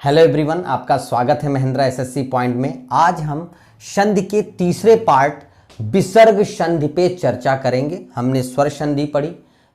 Hello everyone, आपका स्वागत है महिंद्रा एसएससी पॉइंट में। आज हम संधि के तीसरे पार्ट विसर्ग संधि पे चर्चा करेंगे। हमने स्वर संधि पढ़ी,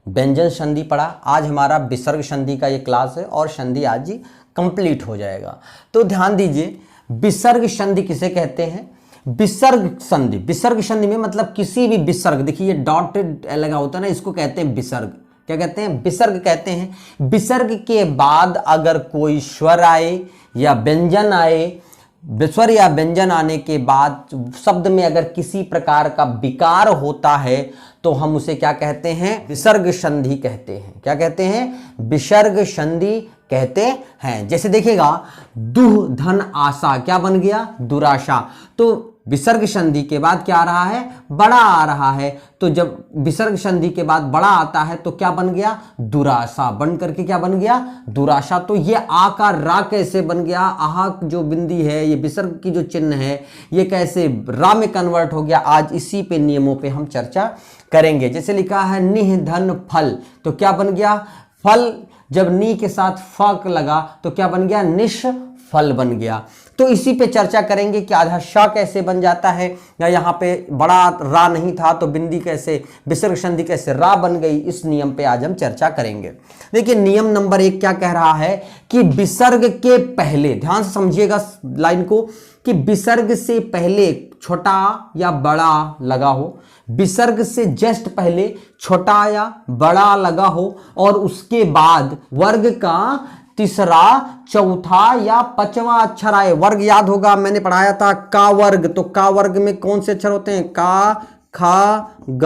व्यंजन संधि पढ़ा, आज हमारा विसर्ग संधि का ये क्लास है और संधि आज ही कंप्लीट हो जाएगा। तो ध्यान दीजिए, विसर्ग संधि किसे कहते हैं? विसर्ग संधि, विसर्ग संधि में मतलब किसी भी विसर्ग, देखिए ये डॉट लगा होता है ना, इसको कहते हैं विसर्ग। क्या कहते हैं? विसर्ग कहते हैं। विसर्ग के बाद अगर कोई स्वर आए या व्यंजन आए, स्वर या व्यंजन आने के बाद शब्द में अगर किसी प्रकार का विकार होता है तो हम उसे क्या कहते हैं? विसर्ग संधि कहते हैं। क्या कहते हैं? विसर्ग संधि कहते हैं। जैसे देखिएगा, दुह धन आशा क्या बन गया? दुराशा। तो विसर्ग संधि के बाद क्या आ रहा है? बड़ा आ रहा है। तो जब विसर्ग संधि के बाद बड़ा आता है तो क्या बन गया? दुराशा। बन करके क्या बन गया? दुराशा। तो ये आ का रा कैसे बन गया? आहा जो बिंदी है, ये विसर्ग की जो चिन्ह है, ये कैसे रा में कन्वर्ट हो गया? आज इसी पे नियमों पे हम चर्चा करेंगे। जैसे लिखा है निह धन फल, तो क्या बन गया? फल। जब नी के साथ फक लगा तो क्या बन गया? निश फल बन गया। तो इसी पे चर्चा करेंगे कि आधा श कैसे बन जाता है, या यहाँ पे बड़ा रा नहीं था तो बिंदी कैसे, विसर्ग संधि कैसे रा बन गई। इस नियम पे आज हम चर्चा करेंगे। देखिए, नियम नंबर 1 क्या कह रहा है कि विसर्ग के पहले, ध्यान से समझिएगा लाइन को, कि विसर्ग से पहले छोटा या बड़ा लगा हो, विसर्ग से जस्ट पहले छोटा या बड़ा लगा हो, और उसके बाद वर्ग का तीसरा, चौथा या पांचवा अक्षर आए। वर्ग याद होगा, मैंने पढ़ाया था का वर्ग। तो का वर्ग में कौन से अक्षर होते हैं? का, खा, ग,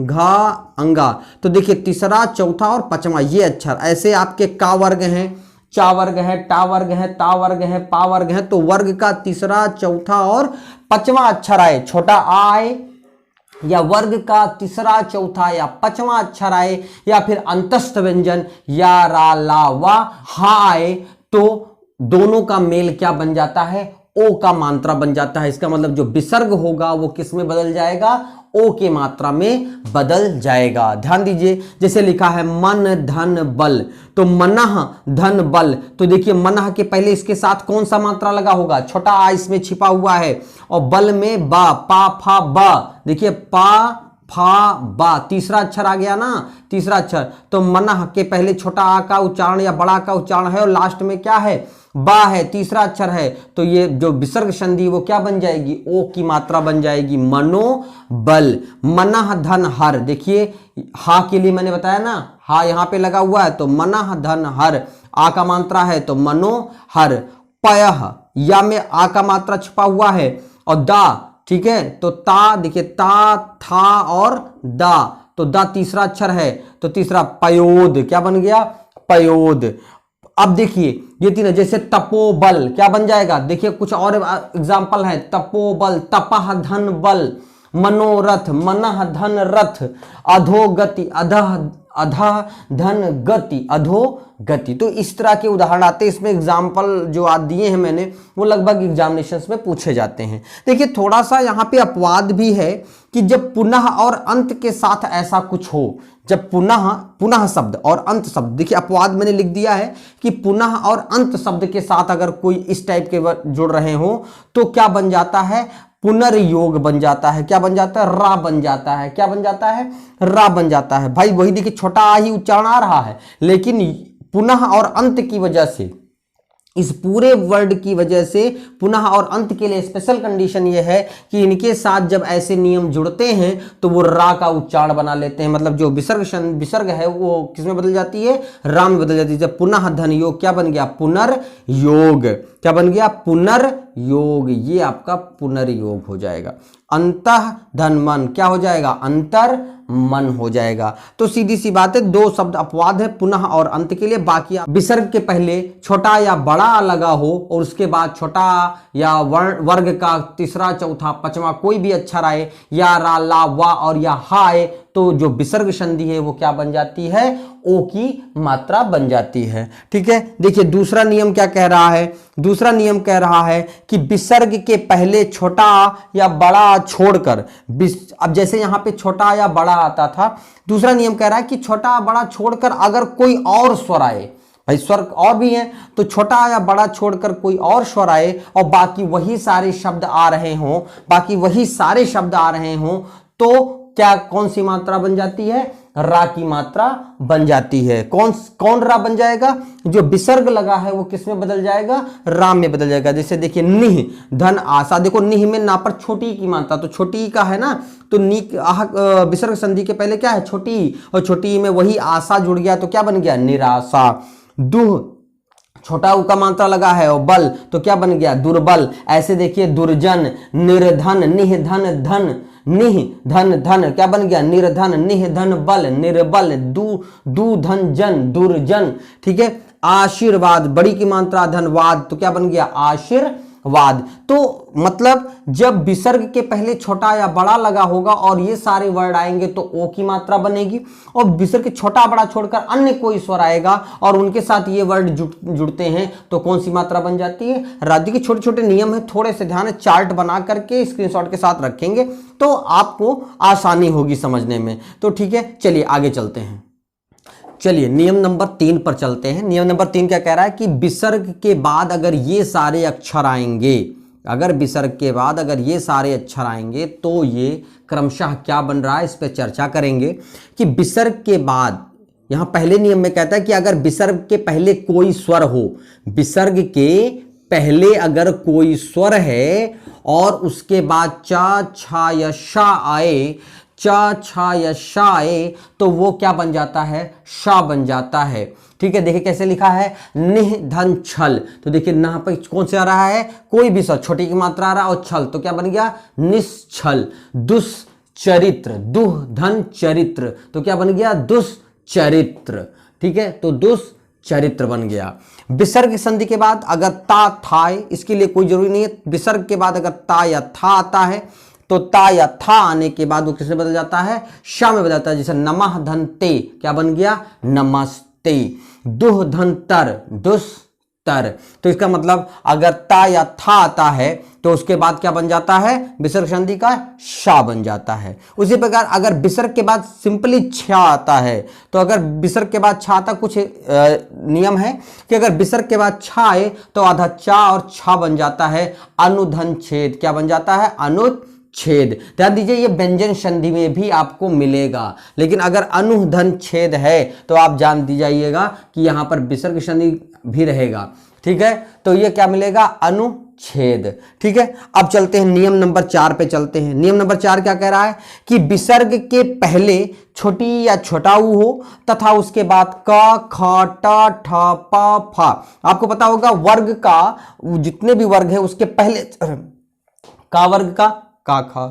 घा, अंगा। तो देखिए, तीसरा, चौथा और पांचवा ये अक्षर ऐसे आपके का वर्ग हैं, चा वर्ग है, टा वर्ग है, ता वर्ग है, पा वर्ग है। तो वर्ग का तीसरा, चौथा और पांचवा अक्षर आए, छोटा आ आए, या वर्ग का तीसरा, चौथा या पांचवा अक्षर आए, या फिर अंतस्थ व्यंजन या रा, ला, वा, हा आए, तो दोनों का मेल क्या बन जाता है? ओ का मात्रा बन जाता है। इसका मतलब जो विसर्ग होगा वो किस में बदल जाएगा? ओ के मात्रा में बदल जाएगा। ध्यान दीजिए, जैसे लिखा है मन धन बल, तो मनह धन बल। तो देखिए, मनह के पहले इसके साथ कौन सा मात्रा लगा होगा? छोटा आ इसमें छिपा हुआ है, और बल में बा, पा फा बा। देखिए, पा फा बा, तीसरा अक्षर आ गया ना, तीसरा अक्षर। तो मनह के पहले छोटा आ का उच्चारण या बड़ा का उच्चारण है, और लास्ट में क्या है? बा है, तीसरा अक्षर है। तो ये जो विसर्ग संधि वो क्या बन जाएगी? ओ की मात्रा बन जाएगी, मनो बल। मनह धन हर, देखिए हा के लिए मैंने बताया ना, हा यहां पे लगा हुआ है, तो मनह धन हर, आ का मात्रा है तो मनो हर। पयह, या में आ का मात्रा छुपा हुआ है, और दा, ठीक है, तो ता, देखिए ता, था और दा, तो दा तीसरा अक्षर है, तो तीसरा पयोद, क्या बन गया? पयोद। अब देखिए ये तीन, जैसे तपोबल क्या बन जाएगा? देखिए कुछ और एग्जांपल है, तपोबल, तपह धन बल, मनोरथ, मनः धन रथ, अधोगति, अधः अधः धन गति, अधो गति। तो इस तरह के उदाहरण आते हैं। इसमें एग्जाम्पल जो आज दिए हैं मैंने, वो लगभग एग्जामिनेशंस में पूछे जाते हैं। देखिए, थोड़ा सा यहाँ पे अपवाद भी है कि जब पुनः और अंत के साथ ऐसा कुछ हो, जब पुनः शब्द और अंत शब्द, देखिए अपवाद मैंने लिख दिया है कि पुनः और अंत शब्द के साथ अगर कोई इस टाइप के जुड़ रहे हो तो क्या बन जाता है? पुनर्योग बन जाता है। क्या बन जाता है? रा बन जाता है। क्या बन जाता है? रा बन जाता है। भाई वही देखिए, छोटा आ ही उच्चारण आ रहा है, लेकिन पुनः और अंत की वजह से, इस पूरे वर्ड की वजह से पुनः और अंत के लिए स्पेशल कंडीशन यह है कि इनके साथ जब ऐसे नियम जुड़ते हैं तो वो रा का उच्चारण बना लेते हैं। मतलब जो विसर्ग है वो किसमें बदल जाती है? रा में बदल जाती है। जब पुनः धन योग क्या बन गया? पुनर्योग। क्या बन गया? पुनर्योग। ये आपका पुनर्योग हो जाएगा। अंतः धन मन क्या हो जाएगा? अंतर मन हो जाएगा। तो सीधी सी बात है, दो शब्द अपवाद है पुनः और अंत के लिए। बाकी विसर्ग के पहले छोटा या बड़ा लगा हो और उसके बाद छोटा या वर्ग का तीसरा, चौथा, पांचवा कोई भी अक्षर आए, या रा, ला, वा और या हा आए, तो जो विसर्ग संधि है वो क्या बन जाती है? ओ की मात्रा बन जाती है। ठीक है, देखिए दूसरा नियम क्या कह रहा है? दूसरा नियम कह रहा है कि विसर्ग के पहले छोटा या बड़ा छोड़कर, अब जैसे यहां पे छोटा या बड़ा आता था, दूसरा नियम कह रहा है कि छोटा बड़ा छोड़कर अगर कोई और स्वर आए, भाई स्वर और भी हैं, तो छोटा या बड़ा छोड़कर कोई और स्वर आए और बाकी वही सारे शब्द आ रहे हों, बाकी वही सारे शब्द आ रहे हों, तो क्या कौन सी मात्रा बन जाती है? रा की मात्रा बन जाती है। कौन रा बन जाएगा? जो विसर्ग लगा है वो किस में बदल जाएगा? रा में बदल जाएगा। जैसे देखिए निह धन आशा, देखो निह में ना पर छोटी की मात्रा, तो छोटी का है ना, तो नी विसर्ग संधि के पहले क्या है? छोटी, और छोटी में वही आशा जुड़ गया तो क्या बन गया? निराशा। दुह छोटा उ का मात्रा लगा है और बल, तो क्या बन गया? दुर्बल। ऐसे देखिए दुर्जन, निर्धन, निह धन धन, निह धन धन क्या बन गया? निर्धन, निह धन बल, निर्बल, दू धन जन, दुर्जन। ठीक है। आशीर्वाद, बड़ी की मात्रा धनवाद, तो क्या बन गया? आशीर्वाद। तो मतलब जब विसर्ग के पहले छोटा या बड़ा लगा होगा और ये सारे वर्ड आएंगे तो ओ की मात्रा बनेगी, और विसर्ग के छोटा बड़ा छोड़कर अन्य कोई स्वर आएगा और उनके साथ ये वर्ड जुड़ते हैं तो कौन सी मात्रा बन जाती है? राज्य के छोटे छोटे नियम है, थोड़े से ध्यान है, चार्ट बना करके स्क्रीनशॉट के साथ रखेंगे तो आपको आसानी होगी समझने में। तो ठीक है, चलिए आगे चलते हैं। चलिए नियम नंबर 3 पर चलते हैं। नियम नंबर 3 क्या कह रहा है कि विसर्ग के बाद अगर ये सारे अक्षर आएंगे, अगर विसर्ग के बाद अगर ये सारे अक्षर आएंगे तो ये क्रमशः क्या बन रहा है, इस पर चर्चा करेंगे कि विसर्ग के बाद, यहां पहले नियम में कहता है कि अगर विसर्ग के पहले कोई स्वर हो, विसर्ग के पहले अगर कोई स्वर है और उसके बाद चा छा या शा आए, चा छा या शा आए, तो वो क्या बन जाता है? शा बन जाता है। ठीक है, देखिए कैसे लिखा है, निह धन छल, तो देखिए यहाँ पर कौन से आ रहा है? कोई भी स्वर, छोटी की मात्रा आ रहा है और छल, तो क्या बन गया? निश्छल। दुष्चरित्र, दुह धन चरित्र, तो क्या बन गया? दुष्चरित्र। ठीक है, तो दुष्चरित्र बन गया। विसर्ग संधि के बाद अगर ता था, इसके लिए कोई जरूरी नहीं है, विसर्ग के बाद अगर ता या था आता है तो ता या था आने के बाद वो किसमें बदल जाता है? शा में बदल जाता है। जैसे नमः धन ते, क्या बन गया? नमस्ते। दुह धन तर, दुस्तर, तो इसका मतलब अगर ता या था आता है तो उसके बाद क्या बन जाता है? विसर्ग संधि का शा बन जाता है। उसी प्रकार अगर विसर्ग के बाद सिंपली छा आता है, तो अगर विसर्ग के बाद छा आता, कुछ नियम है कि अगर विसर्ग के बाद छा आए तो आधा चा और छा बन जाता है अनुधन छेद, क्या बन जाता है? अनुच्छेद। ध्यान दीजिए ये व्यंजन संधि में भी आपको मिलेगा, लेकिन अगर अनुधन छेद है तो आप जान दी जाइएगा कि यहां पर विसर्ग संधि भी रहेगा। ठीक है, तो ये क्या मिलेगा? अनुच्छेद। ठीक है, अब चलते हैं नियम नंबर 4 पे चलते हैं। नियम नंबर 4 क्या कह रहा है कि विसर्ग के पहले छोटी या छोटा ऊ हो तथा उसके बाद क ख ट ठ प फ। आपको पता होगा वर्ग का, जितने भी वर्ग है उसके पहले का वर्ग का का खा,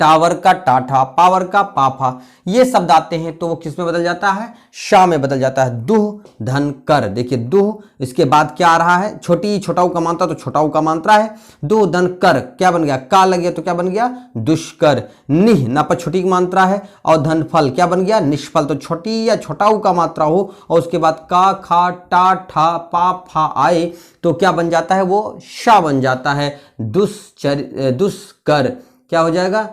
टावर का टाठा, पावर का पाफा, ये शब्द आते हैं तो वो किस में बदल जाता है? शा में बदल जाता है। दुह धन कर, देखिए दुह, इसके बाद क्या आ रहा है? छोटी छोटाऊ का मात्रा, तो छोटाऊ का मात्रा है। दुह धन कर क्या बन गया? का लग गया तो क्या बन गया? दुष्कर। निह ना पर छोटी की मात्रा है और धन फल क्या बन गया? निष्फल। तो छोटी या छोटाऊ का मात्रा हो और उसके बाद का खा टा ठा पा फा आए तो क्या बन जाता है? वो शा बन जाता है। दुष्कर क्या हो जाएगा?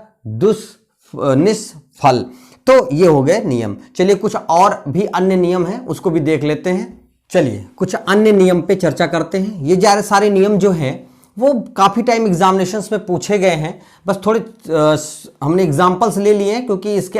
निष्फल। तो ये हो गए नियम। चलिए कुछ और भी अन्य नियम हैं उसको भी देख लेते हैं। चलिए कुछ अन्य नियम पे चर्चा करते हैं। ये सारे नियम जो हैं वो काफ़ी टाइम एग्जामिनेशंस में पूछे गए हैं, बस थोड़े हमने एग्जाम्पल्स ले लिए हैं क्योंकि इसके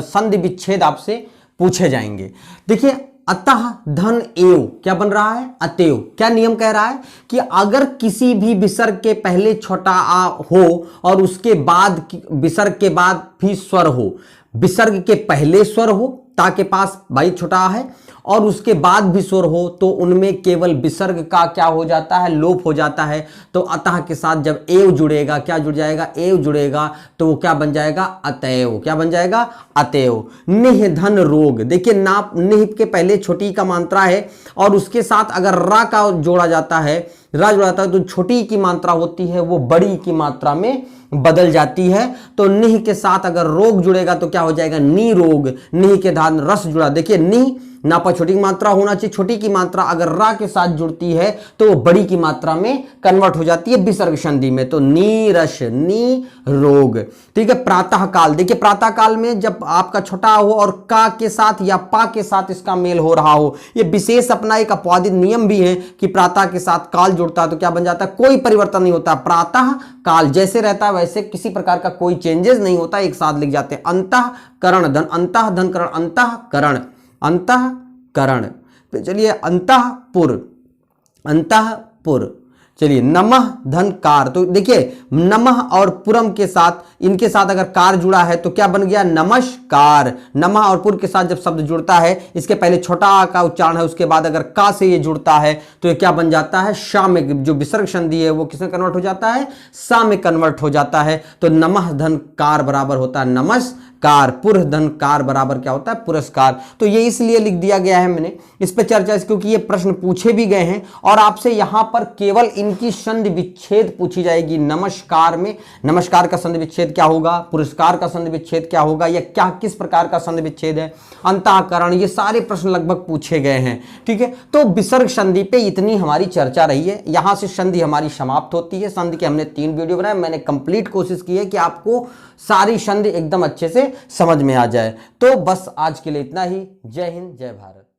संधि विच्छेद आपसे पूछे जाएंगे। देखिए अतः धन एव क्या बन रहा है? अतएव। क्या नियम कह रहा है कि अगर किसी भी विसर्ग के पहले छोटा आ हो और उसके बाद विसर्ग के बाद भी स्वर हो, विसर्ग के पहले स्वर हो, ता के पास भाई छोटा आ है और उसके बाद भी स्वर हो तो उनमें केवल विसर्ग का क्या हो जाता है? लोप हो जाता है। तो अतः के साथ जब एव जुड़ेगा, क्या जुड़ जाएगा? एव जुड़ेगा तो वो क्या बन जाएगा? अतएव। क्या बन जाएगा? अतएव। निह धन रोग, देखिए ना, निह के पहले छोटी का मात्रा है और उसके साथ अगर रा का जोड़ा जाता है, रा जोड़ा जाता है तो छोटी की मात्रा होती है वो बड़ी की मात्रा में बदल जाती है। तो निह के साथ अगर रोग जुड़ेगा तो क्या हो जाएगा? नी रोग। निह के धान रस जुड़ा, देखिए निह नापा छोटी की मात्रा होना चाहिए, छोटी की मात्रा अगर रा के साथ जुड़ती है तो वो बड़ी की मात्रा में कन्वर्ट हो जाती है विसर्ग संधि में। तो नीरस, नी रोग। ठीक है। प्रातः काल, देखिए प्रातः काल में जब आपका छोटा हो और का के साथ या पा के साथ इसका मेल हो रहा हो, ये विशेष अपना एक अपवादित नियम भी है कि प्रातः के साथ काल जुड़ता है तो क्या बन जाता है, कोई परिवर्तन नहीं होता। प्रातः काल जैसे रहता है वैसे किसी प्रकार का कोई चेंजेस नहीं होता, एक साथ लिख जाते हैं। अंतः करण धन, अंतः धन करण, अंतः करण, अंतः करण। तो चलिए अंतःपुर, अंतःपुर। चलिए नमः धन कार, तो देखिए नमः और पुरम के साथ, इनके साथ अगर कार जुड़ा है तो क्या बन गया, नमस्कार। नमः और पुर के साथ जब शब्द जुड़ता है, इसके पहले छोटा आ का उच्चारण है, उसके बाद अगर का से ये जुड़ता है तो ये क्या बन जाता है, शा में, जो विसर्ग संधि है वो किसमें कन्वर्ट हो जाता है, सा में कन्वर्ट हो जाता है। तो नमः धन कार बराबर होता है नमस्कार, पुर धन कार बराबर क्या होता है, पुरस्कार। तो ये इसलिए लिख दिया गया है मैंने, इस पे चर्चा क्योंकि ये प्रश्न पूछे भी गए हैं और आपसे यहां पर केवल इनकी संधि विच्छेद पूछी जाएगी। नमस्कार में नमस्कार का संधि विच्छेद क्या होगा, पुरस्कार का संधि विच्छेद क्या होगा, या क्या किस प्रकार का संधि विच्छेद है, अंतःकरण, ये सारे प्रश्न लगभग पूछे गए हैं। ठीक है। तो विसर्ग संधि पे इतनी हमारी चर्चा रही है, यहां से संधि हमारी समाप्त होती है। संधि के हमने 3 वीडियो बनाए, मैंने कंप्लीट कोशिश की है कि आपको सारी संधि एकदम अच्छे से समझ में आ जाए। तो बस आज के लिए इतना ही। जय हिंद, जय भारत।